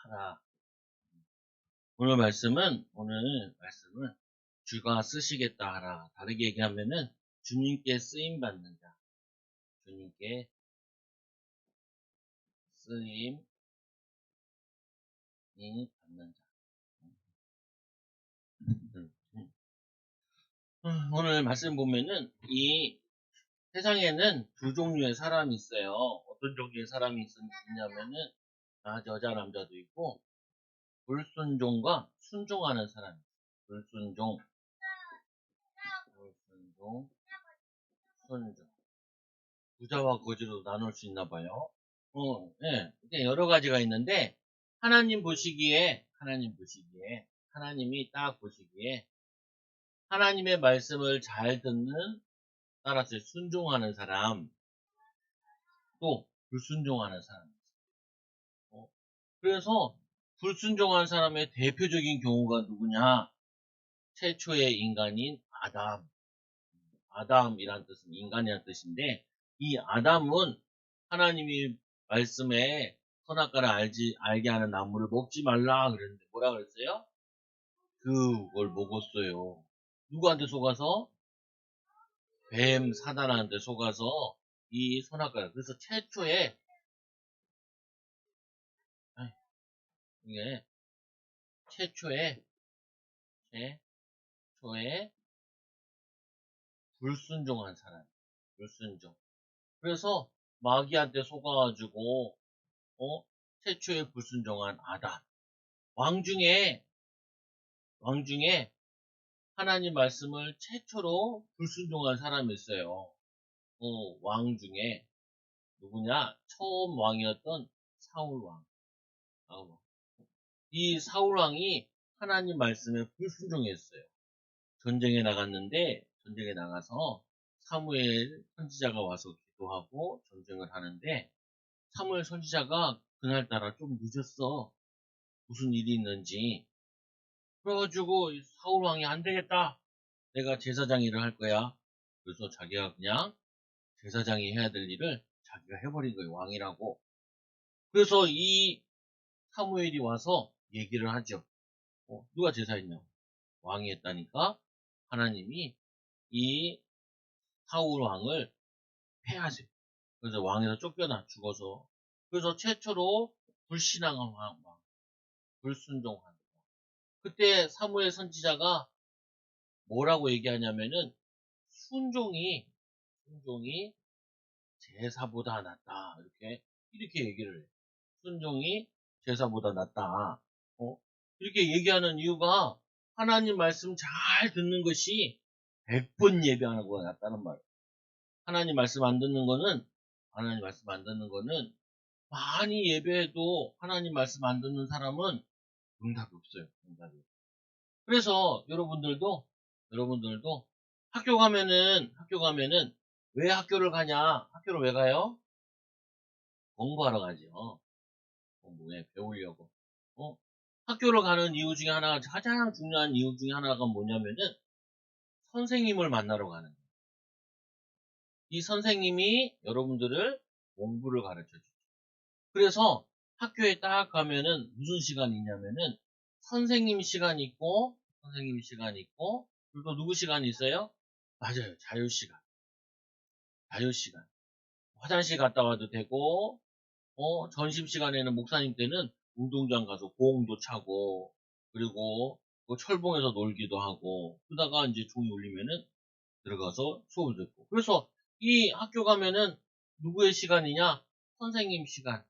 하라. 오늘 말씀은 주가 쓰시겠다 하라. 다르게 얘기하면은 주님께 쓰임 받는 자. 주님께 쓰임이 받는 자. 오늘 말씀 보면은 이 세상에는 두 종류의 사람이 있어요. 어떤 종류의 사람이 있냐면은 여자 남자도 있고 불순종과 순종하는 사람. 불순종, 순종. 부자와 거지로 나눌 수 있나 봐요. 예. 이게 여러 가지가 있는데 하나님이 딱 보시기에 하나님의 말씀을 잘 듣는, 따라서 순종하는 사람, 또 불순종하는 사람. 그래서 불순종한 사람의 대표적인 경우가 누구냐? 최초의 인간인 아담. 아담이란 뜻은 인간이란 뜻인데, 이 아담은 하나님이 말씀에 선악과를 알게 하는 나무를 먹지 말라 그랬는데 뭐라 그랬어요? 그걸 먹었어요. 누구한테 속아서? 뱀 사단한테 속아서 이 선악과를. 그래서 이게 최초의 불순종한 사람. 불순종. 그래서 마귀한테 속아가지고 최초의 불순종한 아담. 왕 중에 하나님 말씀을 최초로 불순종한 사람이 있어요. 왕 중에 누구냐? 처음 왕이었던 사울왕. 이 사울왕이 하나님 말씀에 불순종했어요. 전쟁에 나가서 사무엘 선지자가 와서 기도하고 전쟁을 하는데, 사무엘 선지자가 그날따라 좀 늦었어. 무슨 일이 있는지. 그래가지고 사울왕이 안 되겠다. 내가 제사장 일을 할 거야. 그래서 자기가 그냥 제사장이 해야 될 일을 자기가 해버린 거예요. 왕이라고. 그래서 이 사무엘이 와서 얘기를 하죠. 누가 제사했냐고. 왕이 했다니까 하나님이 이 사울 왕을 패하세요. 그래서 왕에서 쫓겨나 죽어서. 그래서 최초로 불신앙한 왕, 불순종한 왕. 그때 사무엘 선지자가 뭐라고 얘기하냐면은 순종이 제사보다 낫다. 이렇게 얘기를 해요. 순종이 제사보다 낫다. 이렇게 얘기하는 이유가 하나님 말씀 잘 듣는 것이 100번 예배하는 거가 낫다는 말이에요. 하나님 말씀 안 듣는 거는 많이 예배해도 하나님 말씀 안 듣는 사람은 응답이 없어요. 응답이. 그래서 여러분들도 학교 가면은 왜 학교를 가냐? 학교를 왜 가요? 공부하러 가죠. 공부에 배우려고. 학교를 가는 이유 중에 하나가, 가장 중요한 이유 중에 하나가 뭐냐면은 선생님을 만나러 가는 거예요. 이 선생님이 여러분들을 공부를 가르쳐 주죠. 그래서 학교에 딱 가면은 무슨 시간이 있냐면은 선생님 시간이 있고, 그리고 누구 시간이 있어요? 맞아요. 자유시간. 화장실 갔다 와도 되고, 점심시간에는 목사님 때는 운동장 가서 공도 차고, 그리고 그 철봉에서 놀기도 하고, 그러다가 이제 종이 울리면은 들어가서 수업을 듣고. 그래서 이 학교 가면은 누구의 시간이냐? 선생님 시간,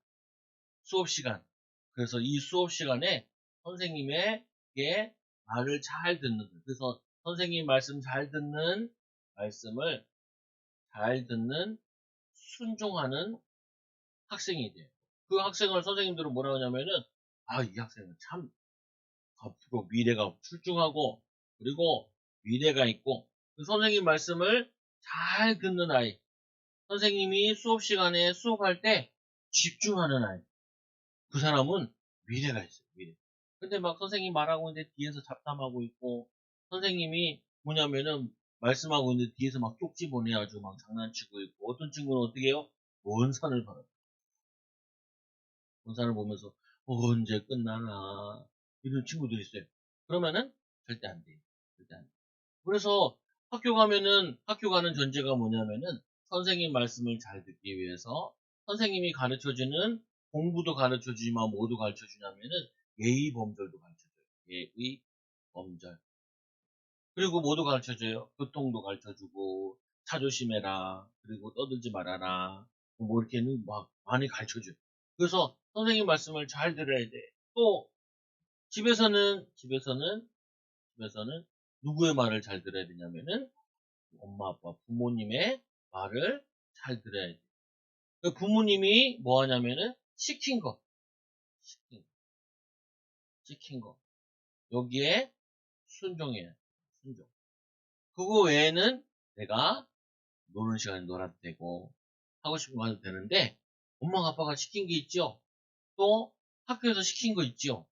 수업 시간. 그래서 이 수업 시간에 선생님에게 말을 잘 듣는 거예요. 그래서 선생님 말씀 잘 듣는, 말씀을 잘 듣는, 순종하는 학생이 돼요. 그 학생을 선생님들은 뭐라고 하냐면은, 이 학생은 참 앞으로 미래가 출중하고, 그리고 미래가 있고, 그 선생님 말씀을 잘 듣는 아이, 선생님이 수업 시간에 수업할 때 집중하는 아이, 그 사람은 미래가 있어요. 미래. 근데 막 선생님 말하고 있는데 뒤에서 잡담하고 있고, 선생님이 뭐냐면은 말씀하고 있는데 뒤에서 막 쪽지 보내가지고 막 장난치고 있고, 어떤 친구는 어떻게 해요? 원산을 보면서 언제 끝나나 이런 친구들이 있어요. 그러면은 절대 안 돼요. 절대 안 돼요. 그래서 학교 가는 전제가 뭐냐면은 선생님 말씀을 잘 듣기 위해서 선생님이 가르쳐주는 공부도 가르쳐주지만 뭐도 가르쳐주냐면은 예의 범절도 가르쳐줘요. 예의 범절. 그리고 뭐도 가르쳐줘요. 교통도 가르쳐주고 차 조심해라. 그리고 떠들지 말아라. 뭐 이렇게는 막 많이 가르쳐줘요. 그래서 선생님 말씀을 잘 들어야 돼. 또 집에서는 누구의 말을 잘 들어야 되냐면은 엄마, 아빠, 부모님의 말을 잘 들어야 돼. 그 부모님이 뭐 하냐면은 시킨 거, 시킨 거. 여기에 순종해야 돼. 순종. 그거 외에는 내가 노는 시간에 놀아도 되고 하고 싶은 거 해도 되는데 엄마가 아빠가 시킨 게 있죠. 또 학교에서 시킨 거 있죠.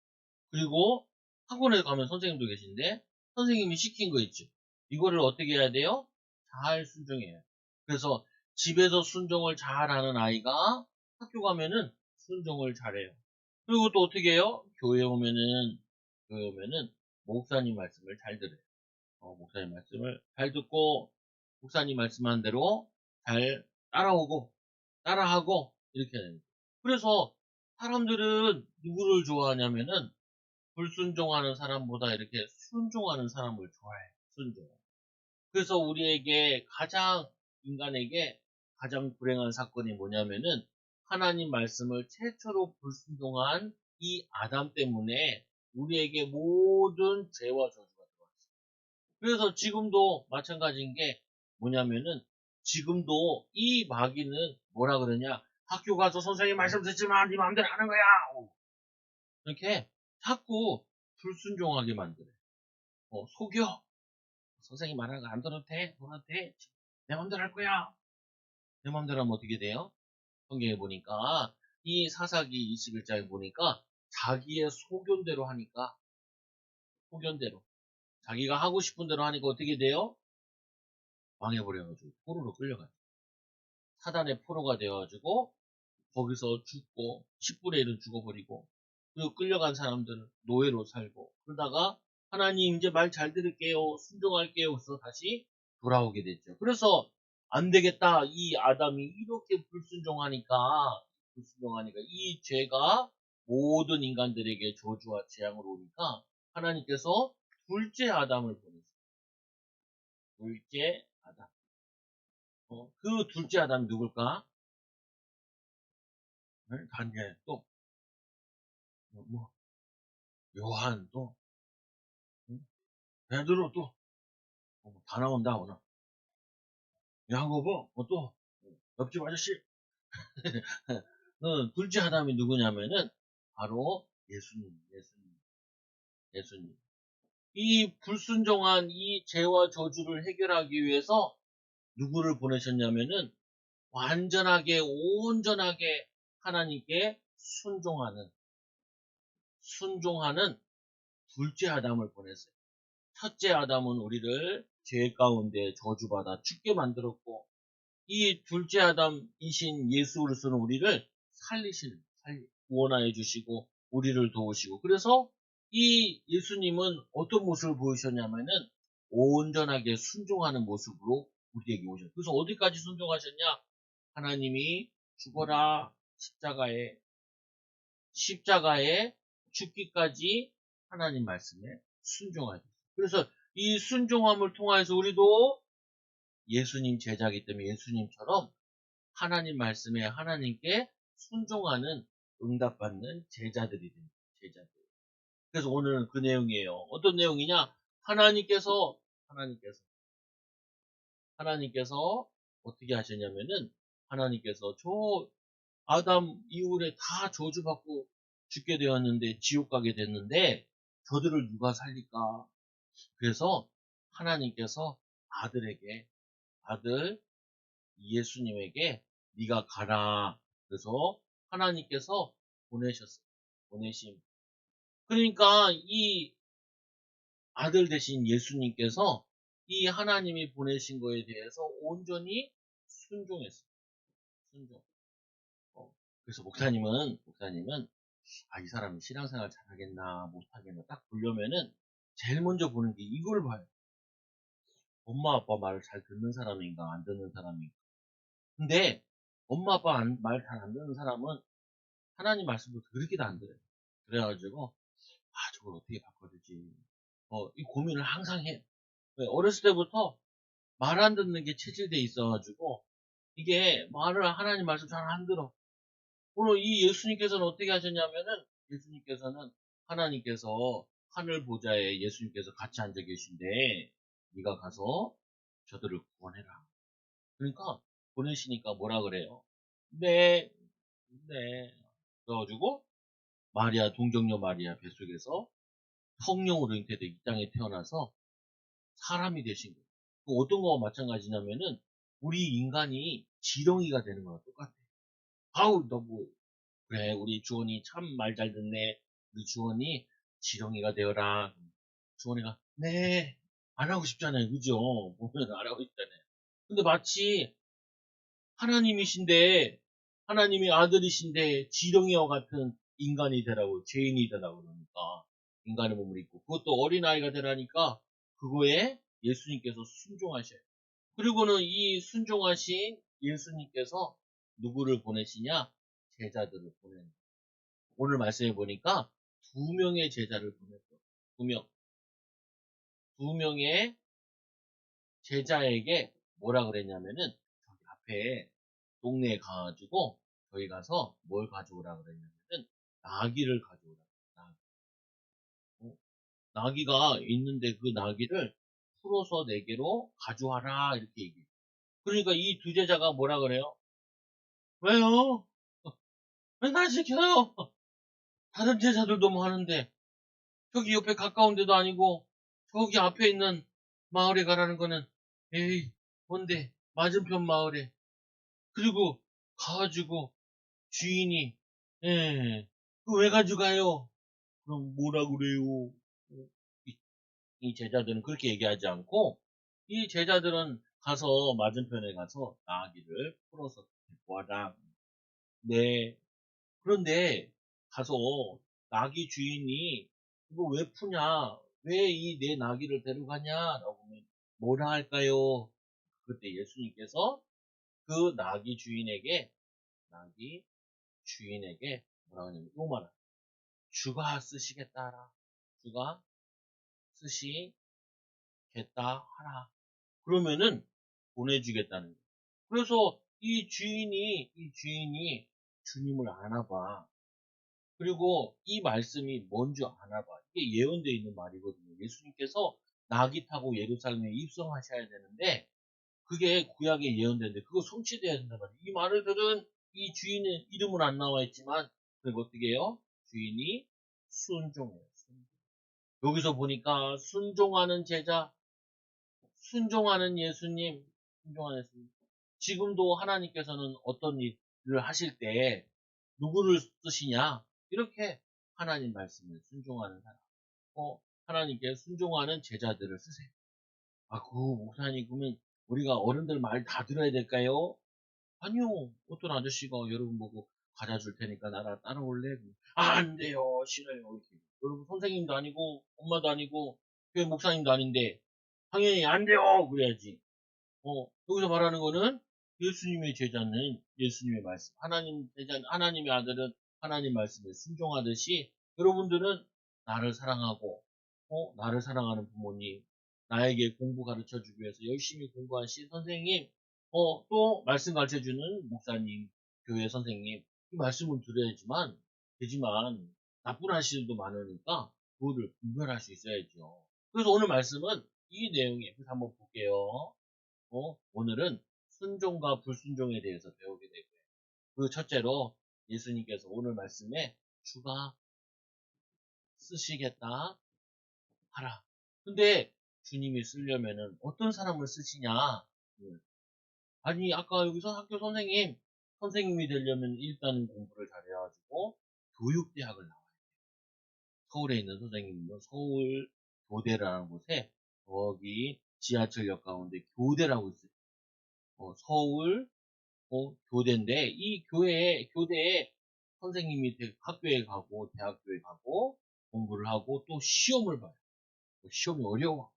그리고 학원에 가면 선생님도 계신데 선생님이 시킨 거 있죠. 이거를 어떻게 해야 돼요? 잘 순종해야 돼요. 그래서 집에서 순종을 잘하는 아이가 학교 가면은 순종을 잘해요. 그리고 또 어떻게 해요? 교회 오면은 목사님 말씀을 잘 들어요. 목사님 말씀을 잘 듣고 목사님 말씀한 대로 잘 따라하고 이렇게 해야 됩니다. 그래서 사람들은 누구를 좋아하냐면은 불순종하는 사람보다 이렇게 순종하는 사람을 좋아해요. 순종. 그래서 인간에게 가장 불행한 사건이 뭐냐면은 하나님 말씀을 최초로 불순종한 이 아담 때문에 우리에게 모든 죄와 저주가 들어왔어요. 그래서 지금도 마찬가지인 게 뭐냐면은 지금도 이 마귀는 뭐라 그러냐? 학교 가서 선생님 말씀 듣지 마, 네 마음대로 하는 거야. 이렇게 자꾸 불순종하게 만들어요. 속여. 선생님 말하는 거 안 들어도 돼? 들어도 돼? 내 마음대로 할 거야. 내 마음대로 하면 어떻게 돼요? 성경에 보니까 이 사사기 21장에 보니까 자기의 소견대로 하니까 소견대로 자기가 하고 싶은 대로 하니까 어떻게 돼요? 망해버려가지고 포로로 끌려가요. 사단의 포로가 되어가지고 거기서 죽고 10분의 1은 죽어버리고 그리고 끌려간 사람들은 노예로 살고 그러다가 하나님 이제 말 잘 들을게요. 순종할게요. 그래서 다시 돌아오게 됐죠. 그래서 안 되겠다. 이 아담이 이렇게 불순종하니까 이 죄가 모든 인간들에게 저주와 재앙으로 오니까 하나님께서 둘째 아담을 보냈어요. 둘째 아담. 그 둘째 아담이 누굴까? 다니엘 또 뭐 요한 또 베드로 또 다 나온다 오늘. 야고보 또 옆집 아저씨. 둘째 아담이 누구냐면은 바로 예수님. 이 불순종한 이 죄와 저주를 해결하기 위해서 누구를 보내셨냐면은 온전하게 하나님께 순종하는 둘째 아담을 보냈어요. 첫째 아담은 우리를 죄 가운데 저주받아 죽게 만들었고 이 둘째 아담이신 예수 그리스도는 우리를 구원하여 주시고 우리를 도우시고 그래서 이 예수님은 어떤 모습을 보이셨냐면은 온전하게 순종하는 모습으로 우리에게 오셨어요. 그래서 어디까지 순종하셨냐? 하나님이 죽어라 십자가에 죽기까지 하나님 말씀에 순종하셨어요. 그래서 이 순종함을 통해서 우리도 예수님 제자이기 때문에 예수님처럼 하나님 말씀에 하나님께 순종하는 응답받는 제자들이 됩니다. 제자들. 그래서 오늘은 그 내용이에요. 어떤 내용이냐? 하나님께서 하나님께서 어떻게 하셨냐면은 하나님께서 저 아담 이후에 다 저주받고 죽게 되었는데 지옥 가게 됐는데 저들을 누가 살릴까? 그래서 하나님께서 아들 예수님에게 네가 가라. 그래서 하나님께서 보내셨어요. 보내심. 그러니까 이 아들 대신 예수님께서 이 하나님이 보내신 거에 대해서 온전히 순종했어요. 순종. 그래서 목사님은 이 사람이 신앙생활 잘하겠나, 못하겠나, 딱 보려면은, 제일 먼저 보는 게 이걸 봐요. 엄마, 아빠 말을 잘 듣는 사람인가, 안 듣는 사람인가. 근데, 엄마, 아빠 말 잘 안 듣는 사람은 하나님 말씀도 그렇게도 안 들어요. 그래가지고, 저걸 어떻게 바꿔주지. 이 고민을 항상 해. 왜? 어렸을 때부터 말 안 듣는 게 체질돼 있어가지고, 이게 말을 하나님 말씀 잘 안 들어. 오늘 이 예수님께서는 어떻게 하셨냐면은, 예수님께서는 하나님께서 하늘 보좌에 예수님께서 같이 앉아 계신데, 네가 가서 저들을 구원해라. 그러니까 보내시니까 뭐라 그래요? 네, 네. 그래가지고 마리아, 동정녀 마리아 뱃속에서 성령으로 잉태돼 이 땅에 태어나서 사람이 되신 거예요. 어떤 거와 마찬가지냐면은 우리 인간이 지렁이가 되는 거랑 똑같아. 아우 너무 그래 우리 주원이 참 말 잘 듣네. 우리 주원이 지렁이가 되어라. 주원이가 네 안 하고 싶잖아요, 그죠? 보면 안 하고 싶잖아요. 근데 마치 하나님이신데 하나님의 아들이신데 지렁이와 같은 인간이 되라고 죄인이 되라고 그러니까 인간의 몸을 입고 그것도 어린아이가 되라니까 그거에 예수님께서 순종하셔요. 그리고는 이 순종하신 예수님께서 누구를 보내시냐? 제자들을 보내는 거예요. 오늘 말씀해 보니까 두 명의 제자를 보냈어. 두 명. 두 명의 제자에게 뭐라 그랬냐면은 저기 앞에 동네에 가가지고 저희 가서 뭘 가져오라 그랬냐면은 나귀를 가져오라. 나귀. 어, 나귀가 있는데 그 나귀를 풀어서 내게로 가져와라 이렇게 얘기해. 그러니까 이 두 제자가 뭐라 그래요? 왜요? 왜 날 시켜요? 다른 제자들도 뭐 하는데 저기 옆에 가까운 데도 아니고 저기 앞에 있는 마을에 가라는 거는 에이 뭔데 맞은편 마을에 그리고 가가지고 주인이 예, 그 왜 가져가요? 그럼 뭐라 그래요? 이, 이 제자들은 그렇게 얘기하지 않고 이 제자들은 가서 맞은편에 가서 나귀를 풀어서 데리고 와라. 네. 그런데 가서 나귀 주인이 이거 왜 푸냐? 왜 이 내 나귀를 데려가냐? 라고 하면 뭐라 할까요? 그때 예수님께서 그 나귀 주인에게 뭐라 하냐면 요 말을 주가 쓰시겠다 하라. 주가 쓰시겠다 하라. 그러면은 보내주겠다는 거예요. 그래서 이 주인이 주님을 아나 봐. 그리고 이 말씀이 뭔지 아나 봐. 이게 예언되어 있는 말이거든요. 예수님께서 나귀 타고 예루살렘에 입성하셔야 되는데 그게 구약에 예언되는데 그거 성취돼야 된단 말이에요. 이 말을 들은 이 주인의 이름은 안 나와 있지만 그리고 어떻게 해요? 주인이 순종해요. 순종. 여기서 보니까 순종하는 제자, 순종하는 예수님, 순종하는 예수님. 지금도 하나님께서는 어떤 일을 하실 때 누구를 쓰시냐? 이렇게 하나님 말씀을 순종하는 사람. 하나님께 순종하는 제자들을 쓰세요. 그 목사님, 그러면 우리가 어른들 말 다 들어야 될까요? 아니요. 어떤 아저씨가 여러분 보고 과자 줄 테니까 나랑 따라올래? 안 돼요. 싫어요. 이렇게. 여러분 선생님도 아니고 엄마도 아니고 교회 목사님도 아닌데 당연히 안 돼요. 그래야지. 여기서 말하는 거는 예수님의 제자는 예수님의 말씀. 하나님 제자는 하나님의 아들은 하나님 말씀에 순종하듯이 여러분들은 나를 사랑하고 나를 사랑하는 부모님, 나에게 공부 가르쳐 주기 위해서 열심히 공부하신 선생님, 또 말씀 가르쳐 주는 목사님, 교회 선생님 이 말씀을 들어야지만 되지만 나쁜 아저씨들도 많으니까 그거를 분별할 수 있어야죠. 그래서 오늘 말씀은 이 내용에 그래서 한번 볼게요. 오늘은 순종과 불순종에 대해서 배우게 되고요. 그 첫째로 예수님께서 오늘 말씀에 주가 쓰시겠다 하라. 근데 주님이 쓰려면은 어떤 사람을 쓰시냐? 예. 아니 아까 여기서 학교 선생님이 되려면 일단은 공부를 잘해가지고 교육대학을 나와요. 서울에 있는 선생님은요, 서울 교대라는 곳에 거기 지하철역 가운데 교대라고 있어요. 서울 교대인데 이 교대에 선생님이 학교에 가고 대학교에 가고 공부를 하고 또 시험을 봐요. 시험이 어려워.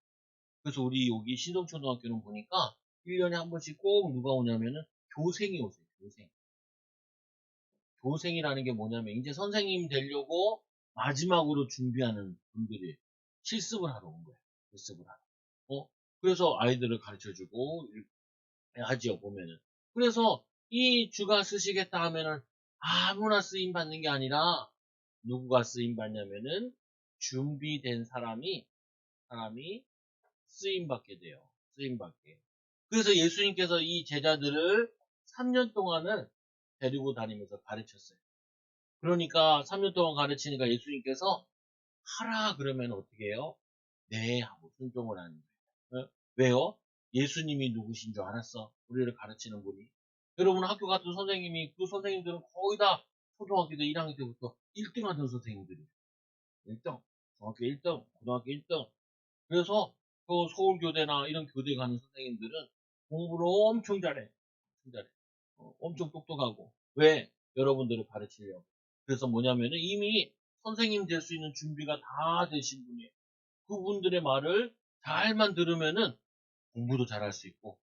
그래서 우리 여기 신성초등학교는 보니까 1년에 한 번씩 꼭 누가 오냐면은 교생이 오세요. 교생. 교생이라는 게 뭐냐면 이제 선생님 되려고 마지막으로 준비하는 분들이 실습을 하러 온 거예요. 실습을 하러. 그래서 아이들을 가르쳐주고 하지요, 보면은. 그래서 이 주가 쓰시겠다 하면은 아무나 쓰임 받는 게 아니라 누구가 쓰임 받냐면은 준비된 사람이 쓰임 받게 돼요. 쓰임 받게. 그래서 예수님께서 이 제자들을 3년 동안을 데리고 다니면서 가르쳤어요. 그러니까 3년 동안 가르치니까 예수님께서 하라 그러면 어떻게 해요? 네 하고 순종을 하는 거예요. 왜요? 예수님이 누구신 줄 알았어. 우리를 가르치는 분이. 여러분 학교 같은 선생님이 그 선생님들은 거의 다 초등학교 때 1학년 때부터 1등 하던 선생님들이에요. 1등. 중학교 1등, 고등학교 1등. 그래서 그 서울교대나 이런 교대 가는 선생님들은 공부를 엄청 잘해. 엄청 잘해. 엄청 똑똑하고. 왜? 여러분들을 가르치려고. 그래서 뭐냐면은 이미 선생님 될 수 있는 준비가 다 되신 분이에요. 그분들의 말을 잘만 들으면은 공부도 잘할 수 있고,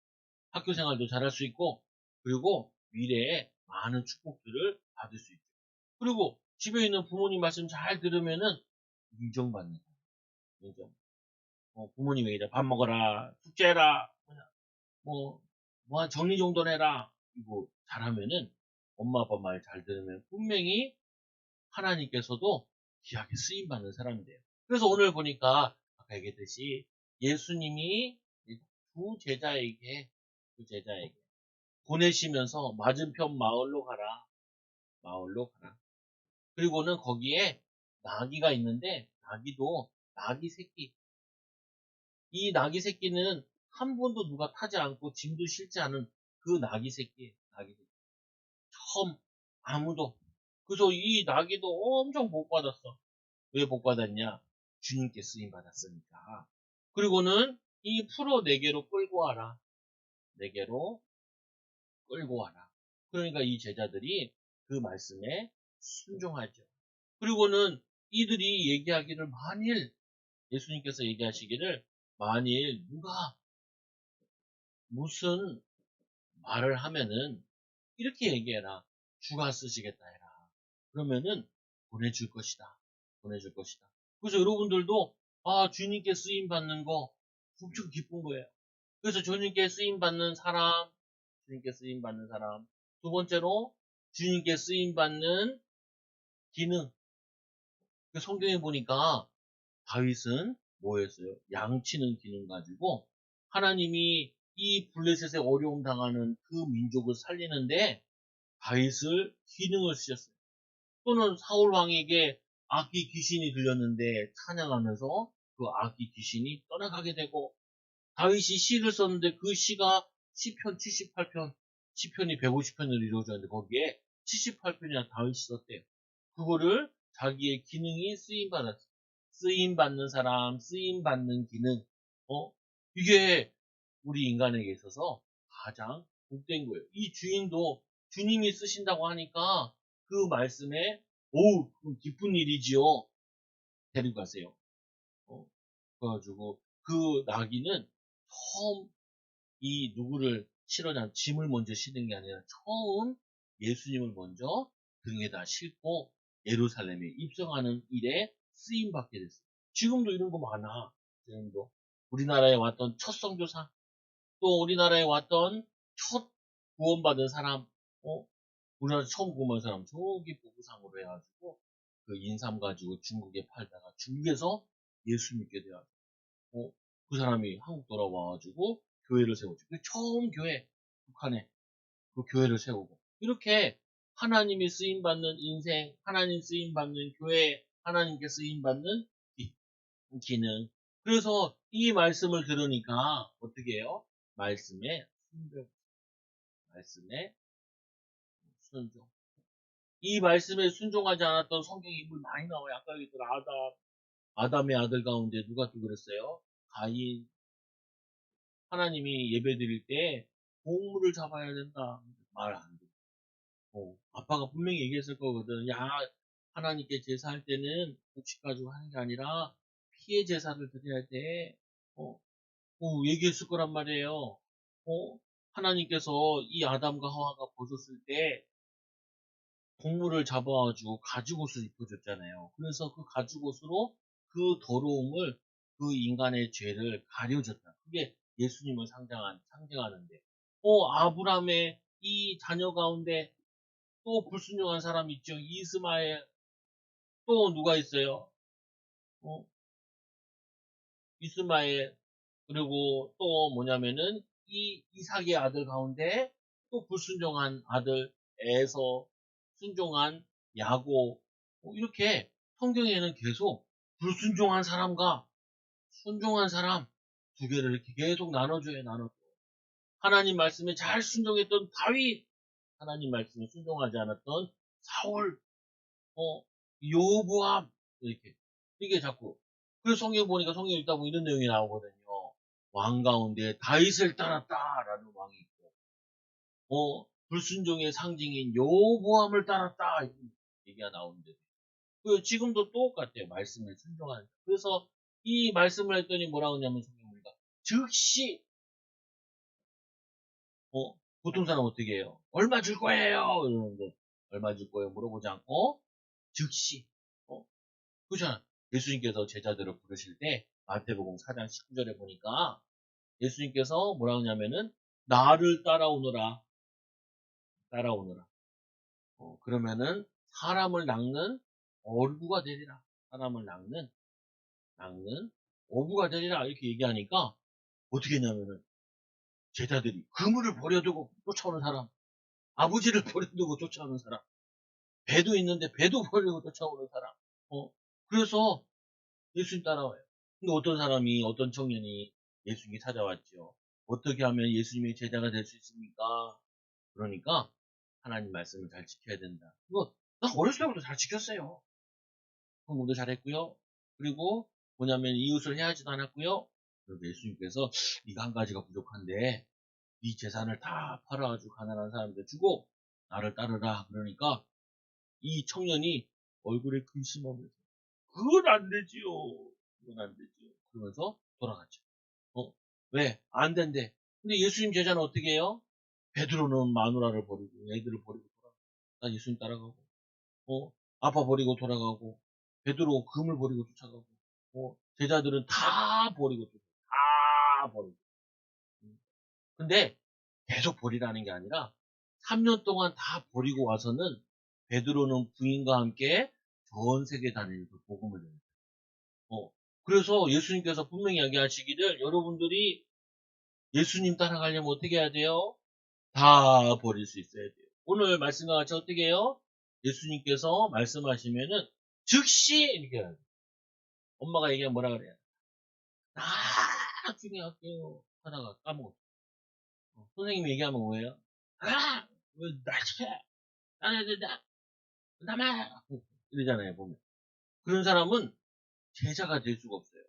학교 생활도 잘할 수 있고, 그리고 미래에 많은 축복들을 받을 수 있죠. 그리고 집에 있는 부모님 말씀 잘 들으면은 인정받는 거예요. 인정. 부모님이 이제 밥 먹어라, 숙제해라, 뭐, 한 정리정돈해라, 이거 잘하면은 엄마 아빠 말 잘 들으면 분명히 하나님께서도 귀하게 쓰임받는 사람이 돼요. 그래서 오늘 보니까 아까 얘기했듯이 예수님이 두 제자에게 보내시면서 맞은편 마을로 가라. 마을로 가라. 그리고는 거기에 나귀가 있는데 나귀 새끼. 이 나귀 새끼는 한 번도 누가 타지 않고 짐도 실지 않은 그 나귀 새끼. 나귀 새끼. 처음 아무도. 그래서 이 나귀도 엄청 복 받았어. 왜 복 받았냐? 주님께 쓰임 받았으니까. 그리고는 이 풀어 네 개로 끌고 와라. 네 개로 끌고 와라. 그러니까 이 제자들이 그 말씀에 순종하죠. 그리고는 이들이 얘기하기를 예수님께서 얘기하시기를 만일 누가 무슨 말을 하면은 이렇게 얘기해라. 주가 쓰시겠다 해라. 그러면은 보내줄 것이다. 보내줄 것이다. 그래서 여러분들도 주님께 쓰임 받는 거 엄청 기쁜 거예요. 그래서 주님께 쓰임 받는 사람. 두 번째로 주님께 쓰임 받는 기능. 그 성경에 보니까 다윗은 뭐였어요? 양치는 기능 가지고 하나님이 이 블레셋에 어려움 당하는 그 민족을 살리는데 다윗을 기능을 쓰셨어요. 또는 사울 왕에게 악귀 귀신이 들렸는데 찬양하면서 그 악귀 귀신이 떠나가게 되고 다윗이 시를 썼는데 그 시가 시편 78편, 시편이 150편으로 이루어졌는데 거기에 78편이나 다윗이 썼대요. 그거를 자기의 기능이 쓰임받았어. 쓰임받는 사람, 쓰임받는 기능. 이게 우리 인간에게 있어서 가장 복된 거예요. 이 주인도 주님이 쓰신다고 하니까 그 말씀에, 그럼 기쁜 일이지요. 데리고 가세요. 그래가지고 그 나귀는 처음 이 누구를 실어냐 짐을 먼저 실는 게 아니라 처음 예수님을 먼저 등에다 싣고 예루살렘에 입성하는 일에 쓰임 받게 됐어요. 지금도 이런 거 많아. 지금도 우리나라에 왔던 첫 선교사, 또 우리나라에 왔던 첫 구원받은 사람, 우리나라 처음 구원받은 사람 저기 보부상으로 해가지고 그 인삼 가지고 중국에 팔다가 중국에서 예수 믿게 돼가지고 그 사람이 한국 돌아와가지고 교회를 세우죠. 처음 교회, 북한에 그 교회를 세우고. 이렇게 하나님이 쓰임받는 인생, 하나님 쓰임받는 교회, 하나님께 쓰임받는 기능. 그래서 이 말씀을 들으니까 어떻게 해요? 말씀에 순종. 말씀에 순종. 이 말씀에 순종하지 않았던 성경 인물 많이 나와요. 아까 얘기했던 아담의 아들 가운데 누가 또 그랬어요? 가인. 하나님이 예배 드릴 때 동물을 잡아야 된다. 말 안 듣고. 아빠가 분명히 얘기했을 거거든. 야, 하나님께 제사할 때는 곡식 가지고 하는 게 아니라 피의 제사를 드려야 돼. 어, 얘기했을 거란 말이에요. 하나님께서 이 아담과 하와가 벗었을 때 동물을 잡아가지고 가죽옷을 입혀줬잖아요. 그래서 그 가죽옷으로 그 더러움을, 그 인간의 죄를 가려줬다. 그게 예수님을 상징하는데. 아브라함의 이 자녀 가운데 또 불순종한 사람 있죠. 이스마엘. 또 누가 있어요? 어, 이스마엘. 그리고 또 뭐냐면은 이 이삭의 아들 가운데 또 불순종한 아들 에서, 순종한 야곱. 이렇게 성경에는 계속 불순종한 사람과 순종한 사람 두 개를 이렇게 계속 나눠줘요. 나눠줘. 하나님 말씀에 잘 순종했던 다윗, 하나님 말씀에 순종하지 않았던 사울, 어, 요보암, 이렇게. 이게 자꾸. 그래서 성경 보니까, 성경 읽다 보면 이런 내용이 나오거든요. 왕 가운데 다윗을 따랐다라는 왕이 있고, 불순종의 상징인 요보암을 따랐다, 이런 얘기가 나오는데. 지금도 똑같아요. 말씀을 순종하는. 그래서 이 말씀을 했더니 뭐라고 하냐면, 성경 보니까, 즉시, 보통 사람 어떻게 해요? 얼마 줄 거예요? 이러는데, 얼마 줄 거예요? 물어보지 않고, 즉시. 어, 그렇잖아. 예수님께서 제자들을 부르실 때 마태복음 4장 19절에 보니까 예수님께서 뭐라 하냐면은 나를 따라오너라. 따라오너라. 그러면은 사람을 낚는 어부가 되리라. 사람을 낚는 어부가 되리라. 이렇게 얘기하니까 어떻게 했냐면은 제자들이 그물을 버려두고 쫓아오는 사람, 아버지를 버려두고 쫓아오는 사람, 배도 있는데 배도 버리고 쫓아오는 사람. 그래서 예수님 따라와요. 근데 어떤 사람이, 어떤 청년이 예수님께 찾아왔죠. 어떻게 하면 예수님의 제자가 될 수 있습니까? 그러니까 하나님 말씀을 잘 지켜야 된다. 이거 나 어렸을 때부터 잘 지켰어요. 공부도 잘했고요. 그리고 뭐냐면 이웃을 해하지도 않았고요. 그래서 예수님께서 이거 한 가지가 부족한데 이 재산을 다 팔아가지고 가난한 사람들 주고 나를 따르라. 그러니까 이 청년이 얼굴에 근심하면서 그건 안 되지요. 그건 안 되지요. 그러면서 돌아갔죠. 왜? 안 된대. 근데 예수님 제자는 어떻게 해요? 베드로는 마누라를 버리고 애들을 버리고 돌아가. 난 예수님 따라가고. 아빠 버리고 돌아가고. 베드로 금을 버리고 쫓아가고. 제자들은 다 버리고 쫓아가고. 다 버리고. 근데 계속 버리라는 게 아니라 3년 동안 다 버리고 와서는 베드로는 부인과 함께 전 세계 다니면서 복음을 전해요. 그래서 예수님께서 분명히 이야기하시기를 여러분들이 예수님 따라가려면 어떻게 해야 돼요? 다 버릴 수 있어야 돼요. 오늘 말씀과 같이 어떻게 해요? 예수님께서 말씀하시면은 즉시 이렇게 해야 돼요. 엄마가 얘기하면 뭐라 그래요? 나중에 할게요. 하다가 까먹었어. 선생님이 얘기하면 뭐예요? 왜 나중에 안 해야 된다. 남아 이러잖아요. 보면 그런 사람은 제자가 될 수가 없어요.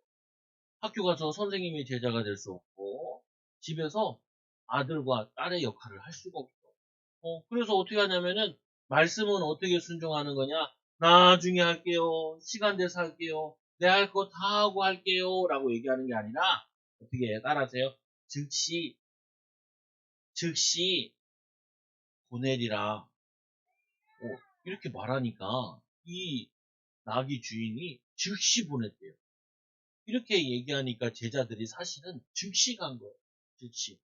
학교 가서 선생님이 제자가 될 수 없고 집에서 아들과 딸의 역할을 할 수가 없어. 그래서 어떻게 하냐면은 말씀은 어떻게 순종하는 거냐? 나중에 할게요. 시간 돼서 할게요. 내 할 거 다 하고 할게요. 라고 얘기하는 게 아니라 어떻게 해? 따라하세요. 즉시 보내리라. 이렇게 말하니까 이 나귀 주인이 즉시 보냈대요. 이렇게 얘기하니까 제자들이 사실은 즉시 간 거예요. 즉시.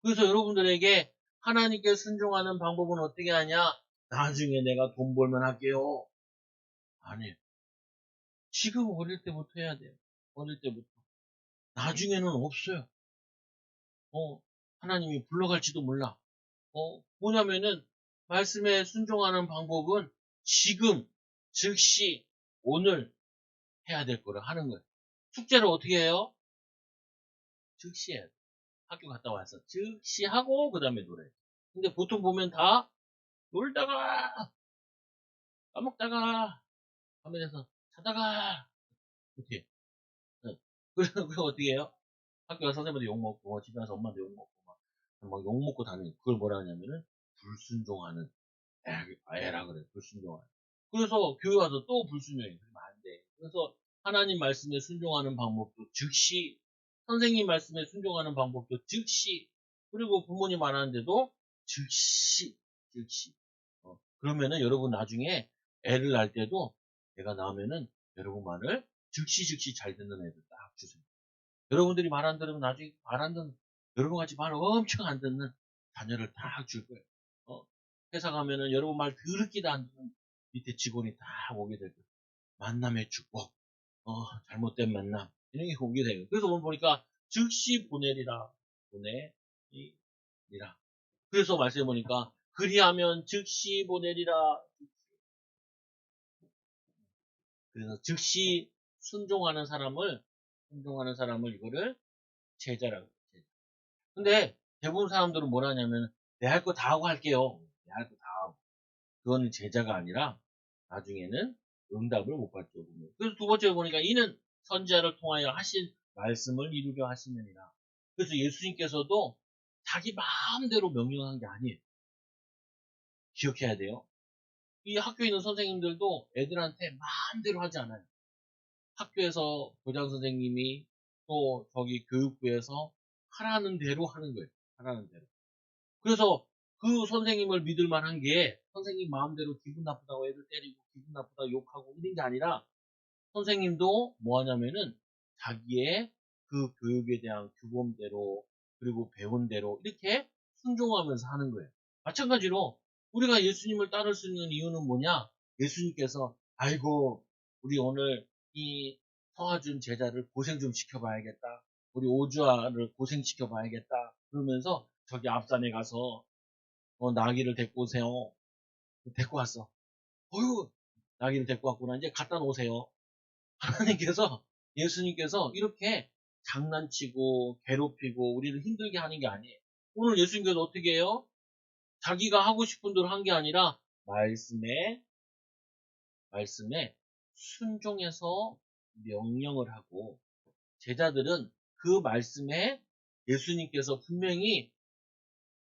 그래서 여러분들에게 하나님께 순종하는 방법은 어떻게 하냐? 나중에 내가 돈 벌면 할게요. 아니에요. 지금 어릴 때부터 해야 돼요. 어릴 때부터. 나중에는 없어요. 하나님이 불러갈지도 몰라. 뭐냐면은, 말씀에 순종하는 방법은 지금, 즉시, 오늘 해야 될 거를 하는 거예요. 숙제를 어떻게 해요? 즉시 해야 돼. 학교 갔다 와서 즉시 하고, 그 다음에 노래. 근데 보통 보면 다 놀다가, 까먹다가, 화면에서 자다가, 이렇게. 네. 그리고 어떻게 해요? 학교 가서 선생님한테 욕먹고, 집에 가서 엄마한테 욕먹고, 막 욕먹고 다니는, 그걸 뭐라 하냐면은, 불순종하는. 에라 그래. 불순종하라. 그래서 교회 와서 또 불순종해. 그러면 안 돼. 그래서 하나님 말씀에 순종하는 방법도 즉시, 선생님 말씀에 순종하는 방법도 즉시, 그리고 부모님 말하는데도 즉시, 즉시. 그러면은 여러분 나중에 애를 낳을 때도 애가 나오면은 여러분 말을 즉시 잘 듣는 애들 딱 주세요. 여러분들이 말 안 들으면 나중에 말 안 듣는, 여러분 같이 말 엄청 안 듣는 자녀를 딱 줄 거예요. 회사 가면은 여러분 말 더럽게도 안 듣는 밑에 직원이 딱 오게 될 거예요. 만남의 축복, 잘못된 만남, 이런 게 오게 돼요. 그래서 오늘 보니까 즉시 보내리라, 보내리라. 그래서 말씀해 보니까 그리하면 즉시 보내리라. 그래서 즉시 순종하는 사람을 이거를 제자라고 해요. 근데 대부분 사람들은 뭘 하냐면 내 할 거 다 하고 할게요. 내 할 거 다 하고. 그거는 제자가 아니라 나중에는 응답을 못 받죠. 그래서 두 번째 보니까 이는 선지자를 통하여 하신 말씀을 이루려 하시느니라. 그래서 예수님께서도 자기 마음대로 명령한 게 아니에요. 기억해야 돼요. 이 학교에 있는 선생님들도 애들한테 마음대로 하지 않아요. 학교에서 교장 선생님이 또 저기 교육부에서 하라는 대로 하는 거예요. 하라는 대로. 그래서 그 선생님을 믿을 만한 게 선생님 마음대로 기분 나쁘다고 애들 때리고 기분 나쁘다고 욕하고 이런 게 아니라 선생님도 뭐 하냐면은 자기의 그 교육에 대한 규범대로 그리고 배운 대로 이렇게 순종하면서 하는 거예요. 마찬가지로 우리가 예수님을 따를 수 있는 이유는 뭐냐? 예수님께서 아이고 우리 오늘 이 서아준 제자를 고생 좀 시켜봐야겠다. 우리 오주아를 고생시켜 봐야겠다. 그러면서 저기 앞산에 가서 나귀를 데리고 오세요. 데리고 왔어. 어휴, 나귀를 데리고 왔구나. 이제 갖다 놓으세요. 하나님께서, 예수님께서 이렇게 장난치고 괴롭히고 우리를 힘들게 하는 게 아니에요. 오늘 예수님께서 어떻게 해요? 자기가 하고 싶은 대로 한 게 아니라 말씀에 순종해서 명령을 하고 제자들은 그 말씀에 예수님께서 분명히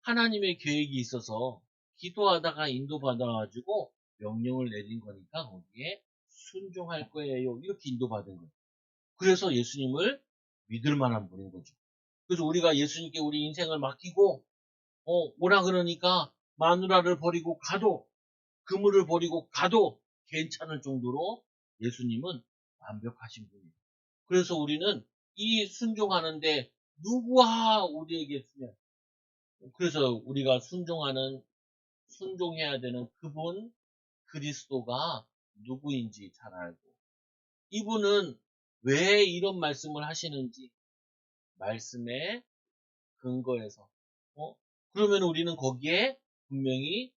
하나님의 계획이 있어서 기도하다가 인도받아가지고 명령을 내린 거니까 거기에 순종할 거예요. 이렇게 인도받은 거예요. 그래서 예수님을 믿을 만한 분인 거죠. 그래서 우리가 예수님께 우리 인생을 맡기고 오라 그러니까 마누라를 버리고 가도 그물을 버리고 가도 괜찮을 정도로 예수님은 완벽하신 분이에요. 그래서 우리는 이 순종하는데 누구와 우리에게 쓰면 그래서 우리가 순종해야 되는 그분 그리스도가 누구인지 잘 알고 이분은 왜 이런 말씀을 하시는지 말씀에 근거해서 그러면 우리는 거기에 분명히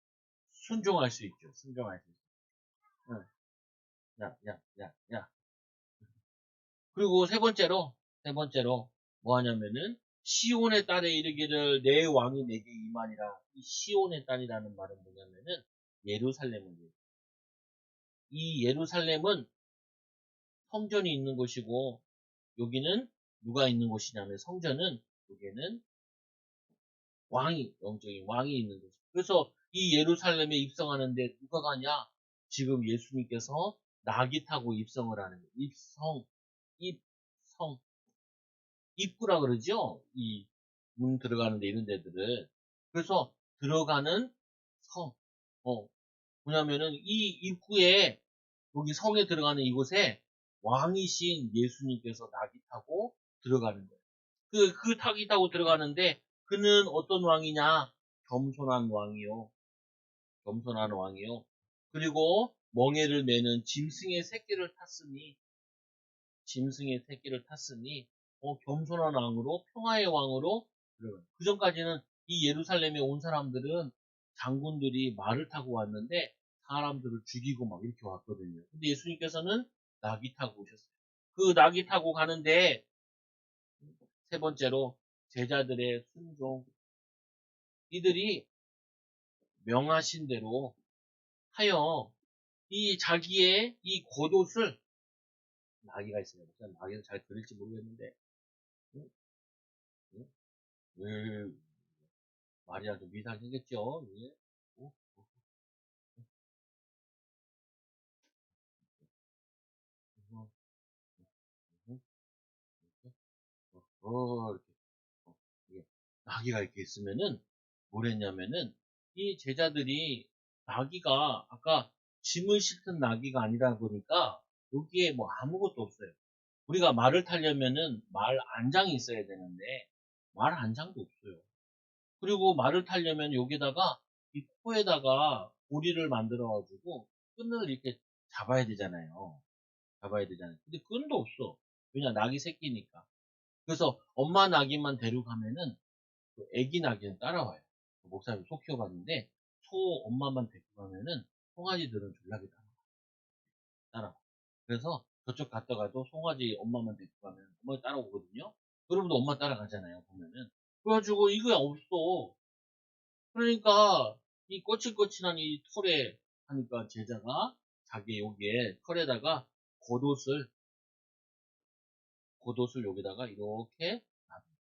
순종할 수 있죠. 순종할 수 있죠. 응. 야. 그리고 세 번째로 뭐 하냐면은 시온의 딸에 이르기를 내 왕이 내게 임하니라. 이 시온의 딸이라는 말은 뭐냐면은 예루살렘을 얘기해요. 이 예루살렘은 성전이 있는 곳이고 여기는 누가 있는 곳이냐면 성전은 여기에는 영적인 왕이 있는 곳이에요. 그래서 이 예루살렘에 입성하는데 누가 가냐? 지금 예수님께서 낙이 타고 입성을 하는 거예요. 입성, 입구라 그러죠? 이 문 들어가는데 이런 데들을. 그래서 들어가는 성, 뭐냐면은 이 입구에 여기 성에 들어가는 이곳에 왕이신 예수님께서 낙이 타고 들어가는 거예요. 그 타기 타고 들어가는데 그는 어떤 왕이냐? 겸손한 왕이요. 겸손한 왕이요. 그리고 멍에를 매는 짐승의 새끼를 탔으니 겸손한 왕으로 평화의 왕으로 들어가요. 그 전까지는 이 예루살렘에 온 사람들은 장군들이 말을 타고 왔는데 사람들을 죽이고 막 이렇게 왔거든요. 근데 예수님께서는 낙이 타고 오셨어요. 그 낙이 타고 가는데 세 번째로 제자들의 순종. 이들이 명하신 대로 하여 이 자기의 이 겉옷을 나귀가 있어요. 나귀는 잘 그릴지 모르겠는데 응? 응? 말이랑 좀 이상하겠죠? 예? 이렇게 이게 나귀가 이렇게 있으면은 뭘 했냐면은 이 제자들이 나귀가 아까 짐을 싣는 나귀가 아니다 보니까 여기에 뭐 아무것도 없어요. 우리가 말을 타려면은 말 안장이 있어야 되는데 말 안장도 없어요. 그리고 말을 타려면 여기다가 이 코에다가 고리를 만들어 가지고 끈을 이렇게 잡아야 되잖아요. 잡아야 되잖아요. 근데 끈도 없어. 왜냐 낙이 새끼니까. 그래서 엄마 낙이만 데려가면은 그 애기 낙이는 따라와요. 목사님 소 키워봤는데 소 엄마만 데리고 가면은 송아지들은 졸라게 따라와. 그래서 저쪽 갔다가도 송아지 엄마만 데리고 가면 엄마 따라오거든요. 여러분도 엄마 따라가잖아요. 보면은. 그래가지고 이게 없어. 그러니까 이 거칠거칠한 이 털에 하니까 제자가 자기 여기에 털에다가 겉옷을 여기다가 이렇게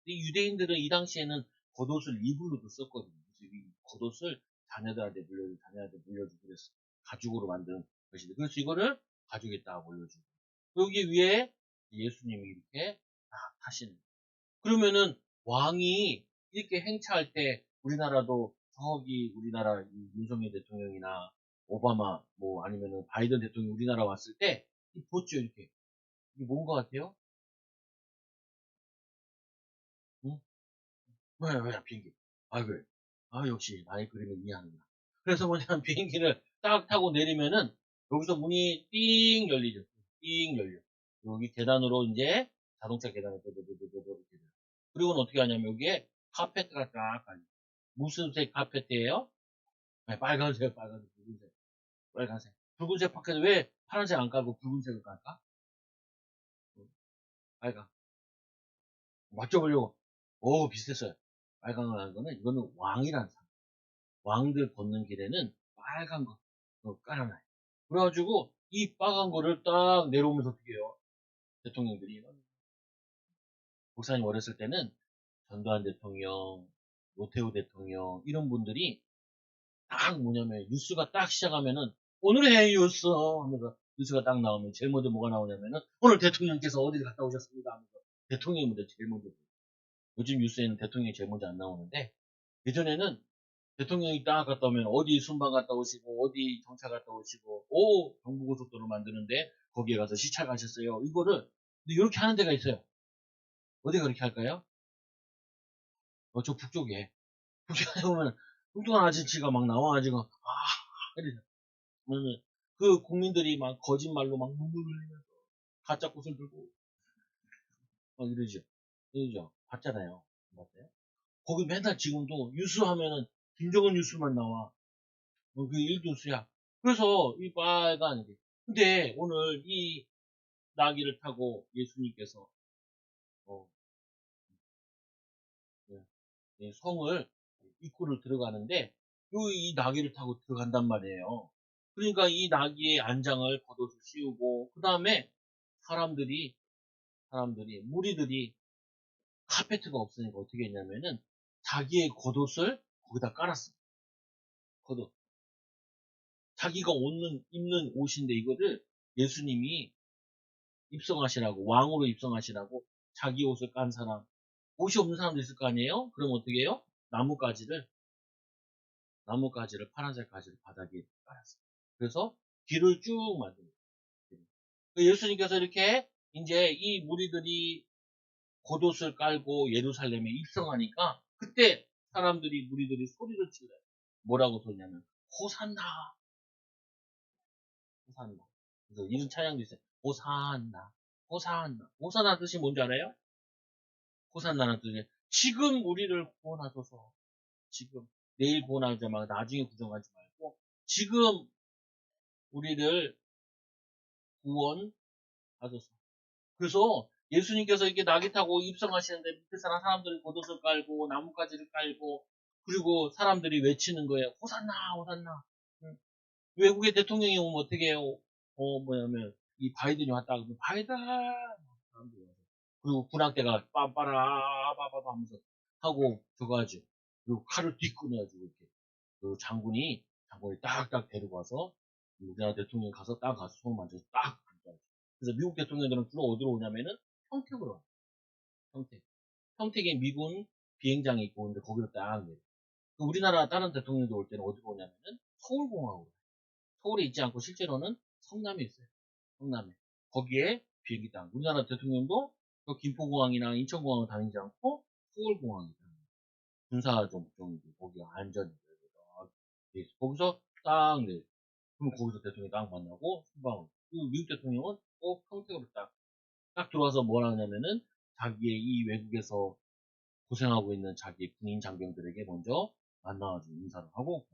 이 유대인들은 이 당시에는 겉옷을 이불로도 썼거든요. 그래서 이 겉옷을 자녀들한테 물려주고 그랬어. 가죽으로 만든 것인데 그래서 이거를 가죽에 딱 올려주고 여기 위에 예수님이 이렇게 딱 타시는 거예요. 그러면은 왕이 이렇게 행차할 때 우리나라도 저기 우리나라 윤석열 대통령이나 오바마 뭐 아니면은 바이든 대통령이 우리나라 왔을 때 보죠 이렇게 이게 뭔 것 같아요? 응? 왜 비행기? 아 그래. 아 역시 나의 그림을 이해하는구나. 그래서 뭐냐면 비행기를 딱 타고 내리면은 여기서 문이 띵 열리죠. 띵 열려. 여기 계단으로 이제 자동차 계단을 이렇게 돼요. 그리고는 어떻게 하냐면 여기에 카페트가 딱 깔려. 무슨 색 카페트예요? 네, 빨간색, 붉은색, 빨간색. 붉은색 밖에서 왜 파란색 안 깔고 붉은색을 깔까? 빨간. 맞춰보려고. 오, 비슷했어요. 빨간을 한 거는 이거는 왕이라는 상. 왕들 걷는 길에는 빨간 거 깔아놔요. 그래가지고 이 빨간 거를 딱 내려오면서 어떻게 해요? 대통령들이 목사님 어렸을 때는 전두환 대통령, 노태우 대통령 이런 분들이 딱 뭐냐면 뉴스가 딱 시작하면은 오늘의 뉴스 하면서 뉴스가 딱 나오면 제일 먼저 뭐가 나오냐면은 오늘 대통령께서 어디를 갔다 오셨습니다 하면서 대통령이 먼저 제일 먼저 요즘 뉴스에는 대통령이 제일 먼저 안 나오는데 예전에는 대통령이 딱 갔다 오면 어디 순방 갔다 오시고 어디 정차 갔다 오시고 오 경부고속도로 만드는데 거기에 가서 시찰 가셨어요. 이거를 근데 이렇게 하는 데가 있어요. 어디가 그렇게 할까요? 저 북쪽에 북쪽에 보면 뚱뚱한 아저씨가 막 나와가지고 이러죠. 그 국민들이 막 거짓말로 막 눈물 흘리면서 가짜 꽃을 들고 막 이러죠. 이러죠. 봤잖아요. 맞아요? 거기 맨날 지금도 뉴스 하면은 김정은 뉴스만 나와. 그 일도수야. 그래서 이 빨간 게. 근데 오늘 이 나귀를 타고 예수님께서 어, 예, 성을 입구를 들어가는데 이 나귀를 타고 들어간단 말이에요. 그러니까 이 나귀의 안장을 겉옷을 씌우고 그 다음에 사람들이 무리들이 카페트가 없으니까 어떻게 했냐면은 자기의 겉옷을 거기다 깔았어. 겉옷. 자기가 입는 옷인데 이거를 예수님이 입성하시라고 왕으로 입성하시라고 자기 옷을 깐 사람 옷이 없는 사람도 있을 거 아니에요? 그럼 어떻게 해요? 나뭇가지를 파란색 가지를 바닥에 깔았어요. 그래서 길을 쭉 만듭니다. 예수님께서 이렇게 이제 이 무리들이 겉옷을 깔고 예루살렘에 입성하니까 그때 무리들이 소리를 질러요. 뭐라고 소리냐면 호산나, 호산나. 그래서 이런 찬양도 있어요. 호산나, 호산나. 호산나 뜻이 뭔지 알아요? 호산나는 뜻이 지금 우리를 구원하소서. 지금 내일 구원하지 말고 나중에 구정하지 말고 지금 우리를 구원하소서. 그래서 예수님께서 이렇게 나귀 타고 입성하시는데 밑에 사람들이 겉옷을 깔고 나뭇가지를 깔고 그리고 사람들이 외치는 거예요. 호산나 호산나. 외국의 대통령이 오면 어떻게 해요? 뭐냐면 이 바이든이 왔다 그러면 바이든 사람들이 와서 그리고 군악대가 빠빠라 하면서 하고 저거 하죠. 그리고 칼을 뒤 꺼내가지고 이렇게 그 장군이 딱딱 데리고 와서 우리나라 대통령이 가서 딱 가서 손 만져서 딱 앉아있죠. 그래서 미국 대통령들은 주로 어디로 오냐면은 평택으로 와요. 평택. 평택에 미군 비행장이 있고, 근데 거기로 딱 내려. 우리나라 다른 대통령도 올 때는 어디로 오냐면은 서울공항으로. 서울에 있지 않고 실제로는 성남에 있어요. 성남에. 거기에 비행기 딱. 우리나라 대통령도 그 김포공항이나 인천공항을 다니지 않고 서울공항에 다녀요. 군사적 목적이고 거기 안전이 돼서 거기서 딱 내. 그럼 거기서 대통령이 딱 만나고 순방. 그 미국 대통령은 꼭 평택으로 딱 들어와서 뭐라 하냐면은 자기의 이 외국에서 고생하고 있는 자기 군인 장병들에게 먼저 만나가지고 인사를 하고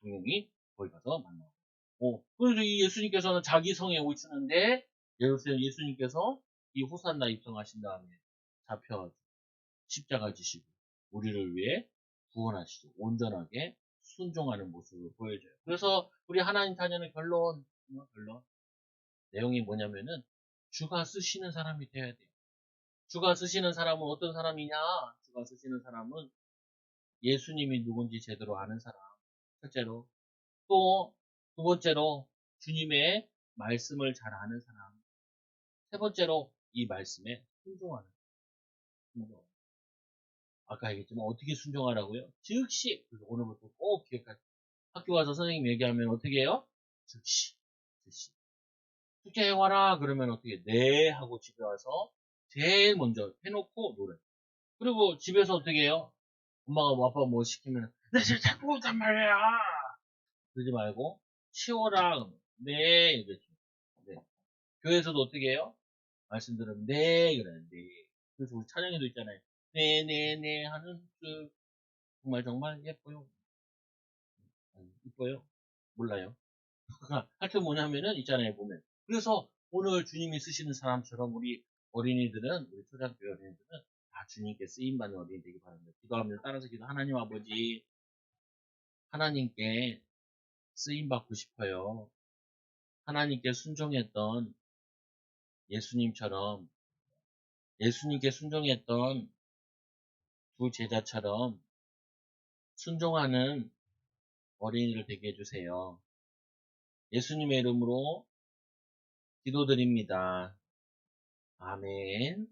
대통령이 거기 가서 만나고. 그래서 이 예수님께서는 자기 성에 오시는데 예수님께서 이 호산나 입성하신 다음에 잡혀 십자가 지시고 우리를 위해 구원하시고 온전하게 순종하는 모습을 보여줘요. 그래서 우리 하나님 자녀는 결론 내용이 뭐냐면은 주가 쓰시는 사람이 되어야 돼요. 주가 쓰시는 사람은 어떤 사람이냐? 주가 쓰시는 사람은 예수님이 누군지 제대로 아는 사람. 첫째로. 또, 두 번째로, 주님의 말씀을 잘 아는 사람. 세 번째로, 이 말씀에 순종하는 순종. 아까 얘기했지만 어떻게 순종하라고요? 즉시. 그래서 오늘부터 꼭 기억하세요. 학교 가서 선생님 얘기하면 어떻게 해요? 즉시. 즉시. 숙제해와라. 그러면 어떻게 해? 네. 하고 집에 와서 제일 먼저 해놓고 노래. 그리고 집에서 어떻게 해요? 엄마가 뭐 아빠가 뭐 시키면 나 지금 자꾸 온단 말이야. 그러지 말고 치워라. 네. 이렇게. 네. 교회에서도 어떻게 해요? 말씀 들으면 네. 그래. 네. 그래서 우리 찬양에도 있잖아요. 네, 네, 네 하는 그 정말 정말 예뻐요. 이뻐요? 몰라요. 하여튼 뭐냐면은 있잖아요 보면. 그래서 오늘 주님이 쓰시는 사람처럼 우리 어린이들은 우리 초등학교 어린이들은 다 주님께 쓰임받는 어린이 되기 바랍니다. 기도하면서 따라서 기도. 하나님 아버지 하나님께 쓰임받고 싶어요. 하나님께 순종했던 예수님처럼 예수님께 순종했던 두 제자처럼 순종하는 어린이를 되게 해주세요. 예수님의 이름으로 기도드립니다. 아멘.